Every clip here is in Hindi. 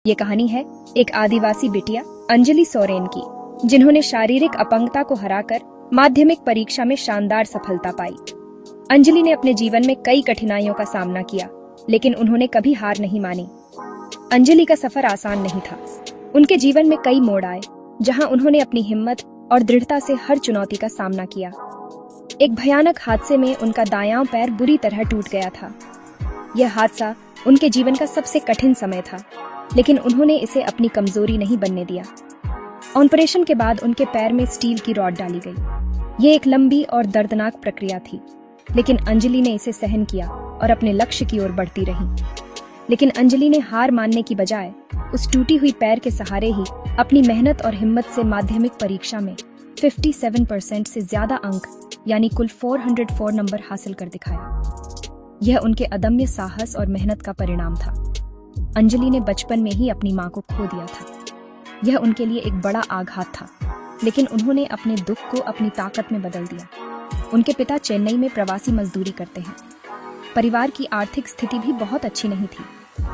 ये कहानी है एक आदिवासी बिटिया अंजलि सोरेन की, जिन्होंने शारीरिक अपंगता को हराकर माध्यमिक परीक्षा में शानदार सफलता पाई। अंजलि ने अपने जीवन में कई कठिनाइयों का सामना किया, लेकिन उन्होंने कभी हार नहीं मानी। अंजलि का सफर आसान नहीं था। उनके जीवन में कई मोड़ आए, जहां उन्होंने अपनी हिम्मत और दृढ़ता से हर चुनौती का सामना किया। एक भयानक हादसे में उनका दायां पैर बुरी तरह टूट गया था। यह हादसा उनके जीवन का सबसे कठिन समय था, लेकिन उन्होंने इसे अपनी कमजोरी नहीं बनने दिया। ऑपरेशन के बाद उनके पैर में स्टील की रॉड डाली गई। ये एक लंबी और दर्दनाक प्रक्रिया थी, लेकिन अंजलि ने इसे सहन किया और अपने लक्ष्य की ओर बढ़ती रही। लेकिन अंजलि ने हार मानने की बजाय उस टूटी हुई पैर के सहारे ही अपनी मेहनत और हिम्मत से माध्यमिक परीक्षा में 57% से ज्यादा अंक यानी कुल 404 नंबर हासिल कर दिखाया। यह उनके अदम्य साहस और मेहनत का परिणाम था। अंजलि ने बचपन में ही अपनी मां को खो दिया था। यह उनके लिए एक बड़ा आघात था, लेकिन उन्होंने अपने दुख को अपनी ताकत में बदल दिया। उनके पिता चेन्नई में प्रवासी मजदूरी करते हैं। परिवार की आर्थिक स्थिति भी बहुत अच्छी नहीं थी,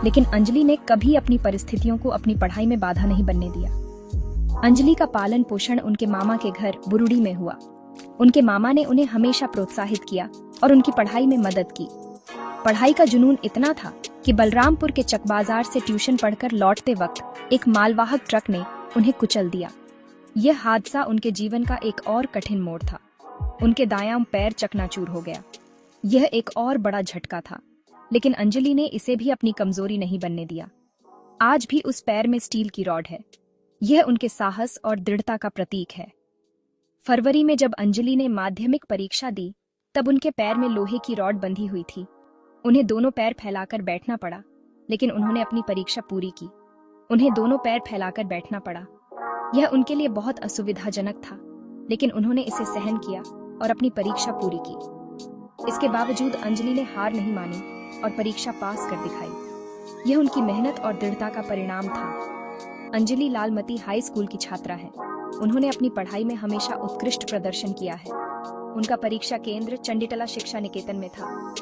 लेकिन अंजलि ने कभी अपनी परिस्थितियों को अपनी पढ़ाई में बाधा नहीं बनने दिया। अंजलि का पालन पोषण उनके मामा के घर बुरुड़ी में हुआ। उनके मामा ने उन्हें हमेशा प्रोत्साहित किया और उनकी पढ़ाई में मदद की। पढ़ाई का जुनून इतना था कि बलरामपुर के चक बाजार से ट्यूशन पढ़कर लौटते वक्त एक मालवाहक ट्रक ने उन्हें कुचल दिया। यह हादसा उनके जीवन का एक और कठिन मोड़ था। उनके दायां पैर चकनाचूर हो गया। यह एक और बड़ा झटका था, लेकिन अंजलि ने इसे भी अपनी कमजोरी नहीं बनने दिया। आज भी उस पैर में स्टील की रॉड है। यह उनके साहस और दृढ़ता का प्रतीक है। फरवरी में जब अंजलि ने माध्यमिक परीक्षा दी, तब उनके पैर में लोहे की रॉड बंधी हुई थी। उन्हें दोनों पैर फैलाकर बैठना पड़ा, लेकिन उन्होंने अपनी परीक्षा पूरी की। उन्हें दोनों पैर फैलाकर बैठना पड़ा। यह उनके लिए बहुत असुविधाजनक था, लेकिन उन्होंने इसे सहन किया और अपनी परीक्षा पूरी की। इसके बावजूद अंजलि ने हार नहीं मानी और परीक्षा पास कर दिखाई। यह उनकी मेहनत और दृढ़ता का परिणाम था। अंजलि लालमती हाई स्कूल की छात्रा है। उन्होंने अपनी पढ़ाई में हमेशा उत्कृष्ट प्रदर्शन किया है। उनका परीक्षा केंद्र चंडीतला शिक्षा निकेतन में था।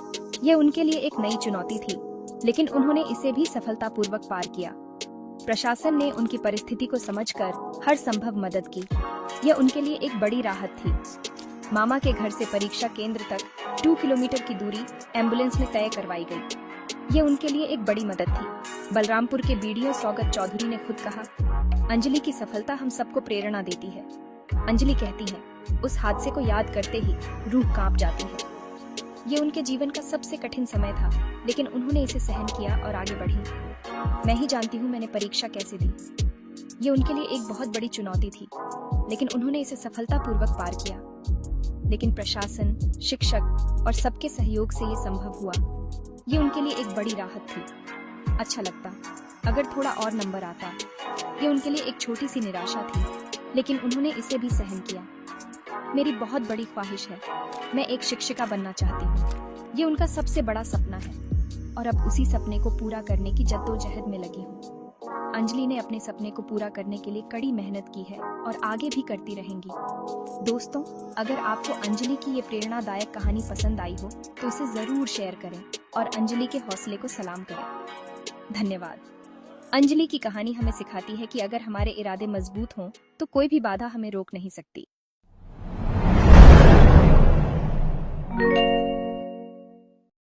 यह उनके लिए एक नई चुनौती थी, लेकिन उन्होंने इसे भी सफलतापूर्वक पार किया। प्रशासन ने उनकी परिस्थिति को समझकर हर संभव मदद की। यह उनके लिए एक बड़ी राहत थी। मामा के घर से परीक्षा केंद्र तक 2 किलोमीटर की दूरी एम्बुलेंस में तय करवाई गई। यह उनके लिए एक बड़ी मदद थी। बलरामपुर के बीडीओ सौगत चौधरी ने खुद कहा, अंजलि की सफलता हम सबको प्रेरणा देती है। अंजलि कहती है, उस हादसे को याद करते ही रूह कांप जाती है। ये उनके जीवन का सबसे कठिन समय था, लेकिन उन्होंने इसे सहन किया और आगे बढ़ी। मैं ही जानती हूँ मैंने परीक्षा कैसे दी। ये उनके लिए एक बहुत बड़ी चुनौती थी, लेकिन उन्होंने इसे सफलतापूर्वक पार किया। लेकिन प्रशासन, शिक्षक और सबके सहयोग से ये संभव हुआ। ये उनके लिए एक बड़ी राहत थी। अच्छा लगता अगर थोड़ा और नंबर आता। ये उनके लिए एक छोटी सी निराशा थी, लेकिन उन्होंने इसे भी सहन किया। मेरी बहुत बड़ी ख्वाहिश है, मैं एक शिक्षिका बनना चाहती हूँ। ये उनका सबसे बड़ा सपना है और अब उसी सपने को पूरा करने की जद्दोजहद में लगी हूँ। अंजलि ने अपने सपने को पूरा करने के लिए कड़ी मेहनत की है और आगे भी करती रहेंगी। दोस्तों, अगर आपको अंजलि की ये प्रेरणादायक कहानी पसंद आई हो तो इसे जरूर शेयर करें और अंजलि के हौसले को सलाम करें। धन्यवाद। अंजलि की कहानी हमें सिखाती है कि अगर हमारे इरादे मजबूत हों तो कोई भी बाधा हमें रोक नहीं सकती।